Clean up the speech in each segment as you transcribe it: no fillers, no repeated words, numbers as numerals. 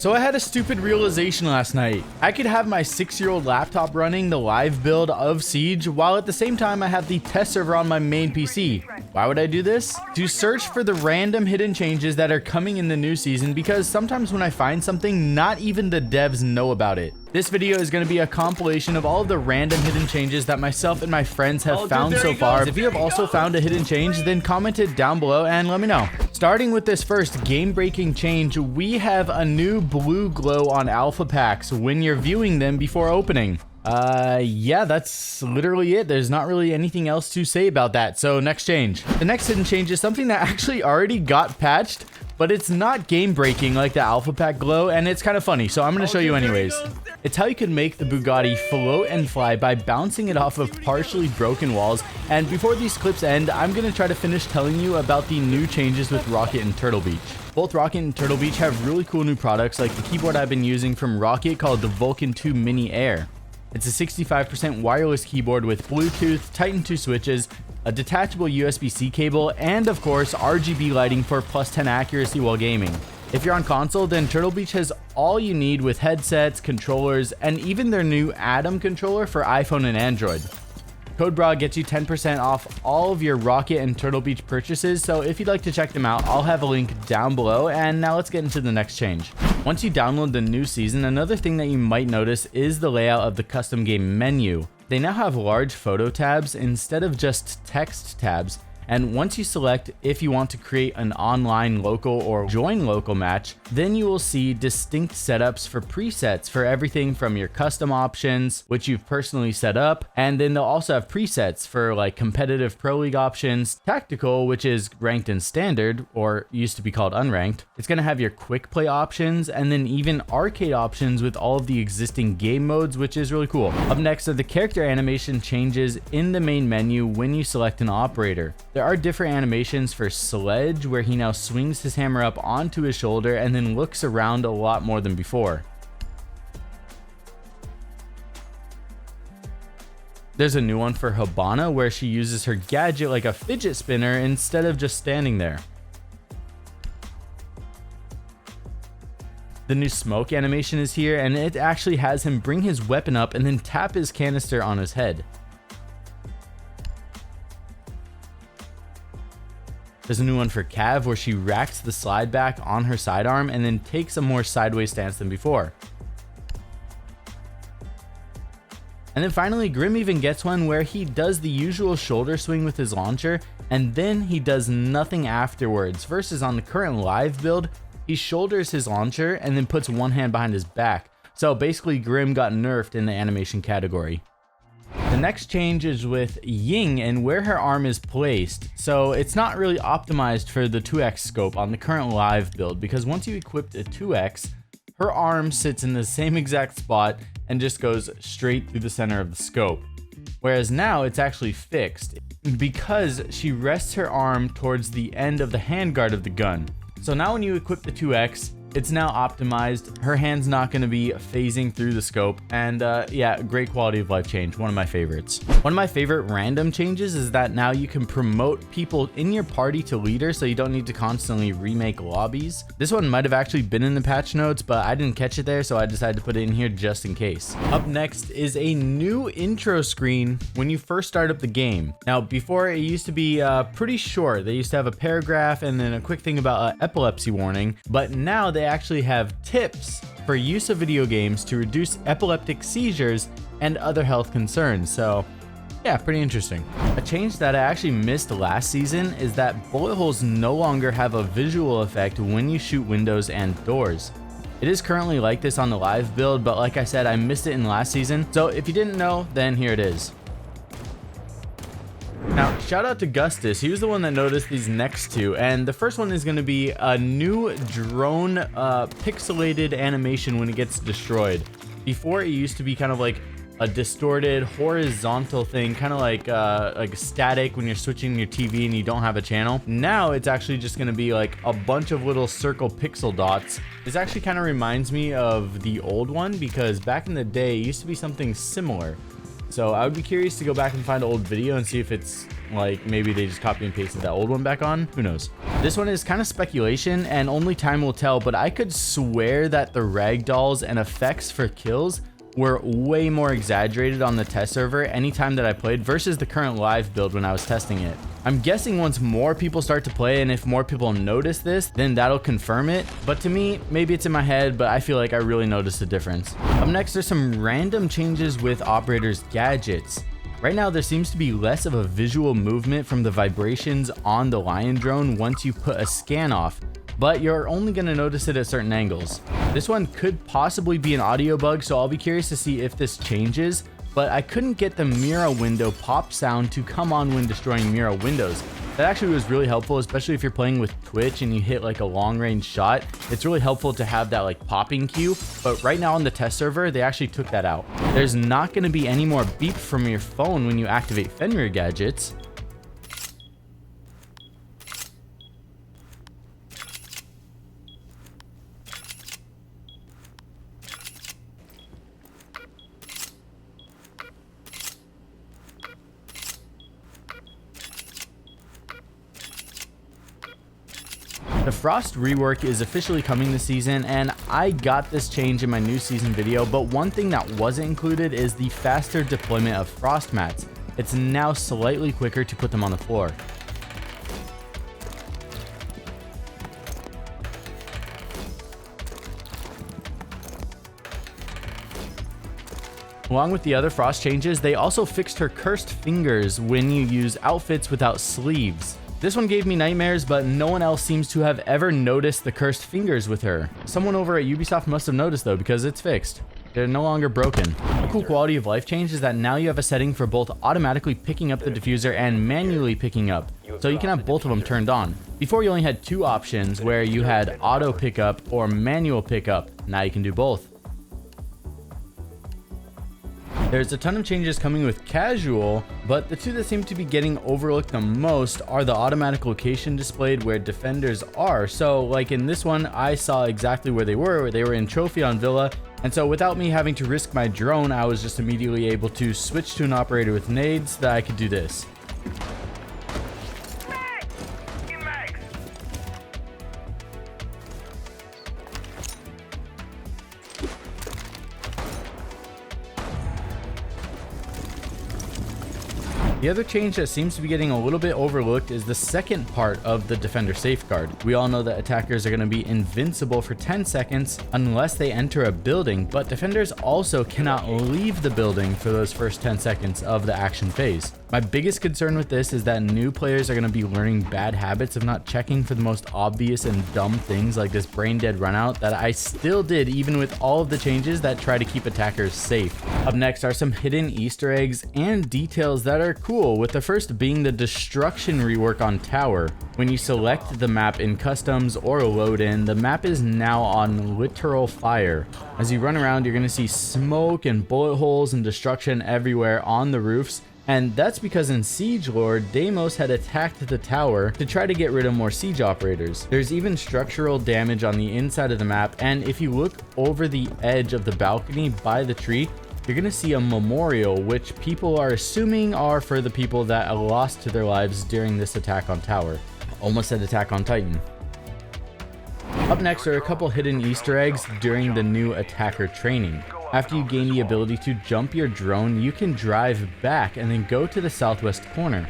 So I had a stupid realization last night. I could have my 6-year-old laptop running the live build of Siege while at the same time I have the test server on my main PC. Why would I do this? To search for the random hidden changes that are coming in the new season, because sometimes when I find something, not even the devs know about it. This video is going to be a compilation of all of the random hidden changes that myself and my friends have found so far. If you have also found a hidden change, then comment it down below and let me know. Starting with this first game-breaking change, we have a new blue glow on alpha packs when you're viewing them before opening. Yeah, that's literally it. There's not really anything else to say about that. So next change. The next hidden change is something that actually already got patched, but it's not game breaking like the alpha pack glow, and it's kind of funny, so I'm going to show you anyways. It's how you can make the Bugatti float and fly by bouncing it off of partially broken walls. And before these clips end, I'm going to try to finish telling you about the new changes with Roccat and Turtle Beach. Both Roccat and Turtle Beach have really cool new products, like the keyboard I've been using from Roccat called the Vulkan 2 Mini Air. It's a 65% wireless keyboard with Bluetooth, Titan 2 switches, a detachable USB-C cable, and of course RGB lighting for +10 accuracy while gaming. If you're on console, then Turtle Beach has all you need with headsets, controllers, and even their new Atom controller for iPhone and Android. Code Brah gets you 10% off all of your Roccat and Turtle Beach purchases, so if you'd like to check them out, I'll have a link down below. And now let's get into the next change. Once you download the new season, another thing that you might notice is the layout of the custom game menu. They now have large photo tabs instead of just text tabs. And once you select if you want to create an online local or join local match, then you will see distinct setups for presets for everything from your custom options, which you've personally set up, and then they'll also have presets for like competitive pro league options, tactical, which is ranked and standard, or used to be called unranked. It's going to have your quick play options, and then even arcade options with all of the existing game modes, which is really cool. Up next are the character animation changes in the main menu when you select an operator. There are different animations for Sledge, where he now swings his hammer up onto his shoulder and then looks around a lot more than before. There's a new one for Habana, where she uses her gadget like a fidget spinner instead of just standing there. The new smoke animation is here, and it actually has him bring his weapon up and then tap his canister on his head. There's a new one for Cav, where she racks the slide back on her sidearm and then takes a more sideways stance than before. And then finally, Grim even gets one where he does the usual shoulder swing with his launcher, and then he does nothing afterwards, versus on the current live build, he shoulders his launcher and then puts one hand behind his back. So basically, Grim got nerfed in the animation category. The next change is with Ying and where her arm is placed. So it's not really optimized for the 2x scope on the current live build, because once you equip a 2x, her arm sits in the same exact spot and just goes straight through the center of the scope. Whereas now it's actually fixed because she rests her arm towards the end of the handguard of the gun. So now when you equip the 2x, it's now optimized. Her hand's not going to be phasing through the scope, and yeah, great quality of life change. One of my favorites. One of my favorite random changes is that now you can promote people in your party to leader, so you don't need to constantly remake lobbies. This one might have actually been in the patch notes, but I didn't catch it there, so I decided to put it in here just in case. Up next is a new intro screen when you first start up the game. Now, before it used to be pretty short. They used to have a paragraph and then a quick thing about epilepsy warning, but now they actually have tips for use of video games to reduce epileptic seizures and other health concerns. So yeah, pretty interesting. A change that I actually missed last season is that bullet holes no longer have a visual effect when you shoot windows and doors. It is currently like this on the live build, but like I said, I missed it in last season. So if you didn't know, then here it is. Now, shout out to Gustis. He was the one that noticed these next two, and the first one is going to be a new drone pixelated animation when it gets destroyed. Before, it used to be kind of like a distorted horizontal thing, kind of like static when you're switching your TV and you don't have a channel. Now it's actually just going to be like a bunch of little circle pixel dots. This actually kind of reminds me of the old one, because back in the day it used to be something similar. So I would be curious to go back and find an old video and see if it's like maybe they just copy and pasted that old one back on. Who knows? This one is kind of speculation and only time will tell, but I could swear that the ragdolls and effects for kills were way more exaggerated on the test server anytime that I played versus the current live build when I was testing it. I'm guessing once more people start to play and if more people notice this, then that'll confirm it. But to me, maybe it's in my head, but I feel like I really noticed a difference. Up next, there's some random changes with operators' gadgets. Right now, there seems to be less of a visual movement from the vibrations on the Lion drone once you put a scan off, but you're only going to notice it at certain angles. This one could possibly be an audio bug, so I'll be curious to see if this changes, but I couldn't get the Mira window pop sound to come on when destroying Mira windows. That actually was really helpful, especially if you're playing with Twitch and you hit like a long range shot. It's really helpful to have that like popping cue, but right now on the test server, they actually took that out. There's not going to be any more beep from your phone when you activate Fenrir gadgets. The Frost rework is officially coming this season, and I got this change in my new season video, but one thing that wasn't included is the faster deployment of Frost mats. It's now slightly quicker to put them on the floor. Along with the other Frost changes, they also fixed her cursed fingers when you use outfits without sleeves. This one gave me nightmares, but no one else seems to have ever noticed the cursed fingers with her. Someone over at Ubisoft must have noticed though, because it's fixed. They're no longer broken. A cool quality of life change is that now you have a setting for both automatically picking up the diffuser and manually picking up, so you can have both of them turned on. Before you only had two options where you had auto pickup or manual pickup. Now you can do both. There's a ton of changes coming with casual, but the two that seem to be getting overlooked the most are the automatic location displayed where defenders are. So like in this one, I saw exactly where they were in trophy on Villa. And so without me having to risk my drone, I was just immediately able to switch to an operator with nades so that I could do this. The other change that seems to be getting a little bit overlooked is the second part of the defender safeguard. We all know that attackers are going to be invincible for 10 seconds unless they enter a building, but defenders also cannot leave the building for those first 10 seconds of the action phase. My biggest concern with this is that new players are going to be learning bad habits of not checking for the most obvious and dumb things like this brain dead runout that I still did even with all of the changes that try to keep attackers safe. Up next are some hidden Easter eggs and details that are cool, with the first being the destruction rework on Tower. When you select the map in customs or load in, the map is now on literal fire. As you run around, you're going to see smoke and bullet holes and destruction everywhere on the roofs. And that's because in Siege lore, Deimos had attacked the tower to try to get rid of more siege operators. There's even structural damage on the inside of the map, and if you look over the edge of the balcony by the tree, you're gonna see a memorial, which people are assuming are for the people that lost to their lives during this attack on tower. Almost said attack on Titan. Up next are a couple hidden Easter eggs during the new attacker training. After you gain the ability to jump your drone, you can drive back and then go to the southwest corner.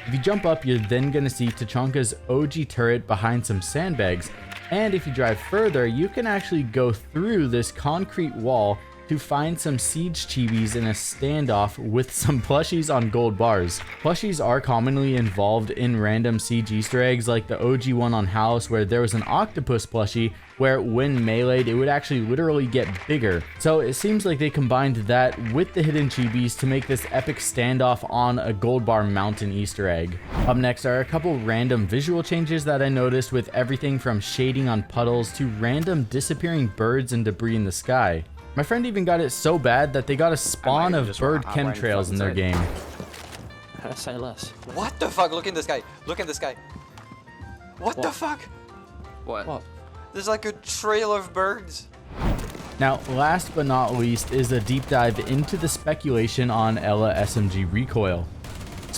If you jump up, you're then going to see Tachanka's OG turret behind some sandbags, and if you drive further, you can actually go through this concrete wall to find some siege chibis in a standoff with some plushies on gold bars. Plushies are commonly involved in random siege Easter eggs, like the OG one on House where there was an octopus plushie where when meleeed it would actually literally get bigger. So it seems like they combined that with the hidden chibis to make this epic standoff on a gold bar mountain Easter egg. Up next are a couple random visual changes that I noticed, with everything from shading on puddles to random disappearing birds and debris in the sky. My friend even got it so bad that they got a spawn of bird chemtrails in their game. Say less. What the fuck? Look in this guy. Look in this guy. What the fuck? What? There's like a trail of birds. Now, last but not least is a deep dive into the speculation on Ela SMG recoil.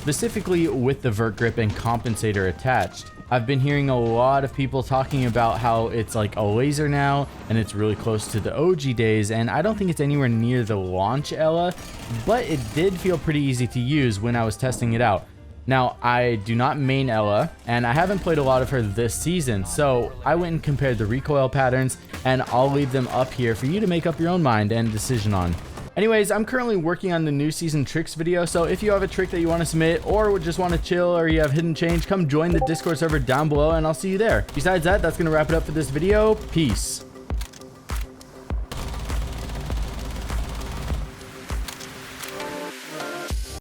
specifically with the vert grip and compensator attached. I've been hearing a lot of people talking about how it's like a laser now and it's really close to the OG days, and I don't think it's anywhere near the launch Ella, but it did feel pretty easy to use when I was testing it out. Now, I do not main Ella, and I haven't played a lot of her this season, so I went and compared the recoil patterns, and I'll leave them up here for you to make up your own mind and decision on. Anyways, I'm currently working on the new season tricks video, so if you have a trick that you want to submit or would just want to chill or you have hidden change, come join the Discord server down below and I'll see you there. Besides that, that's going to wrap it up for this video. Peace.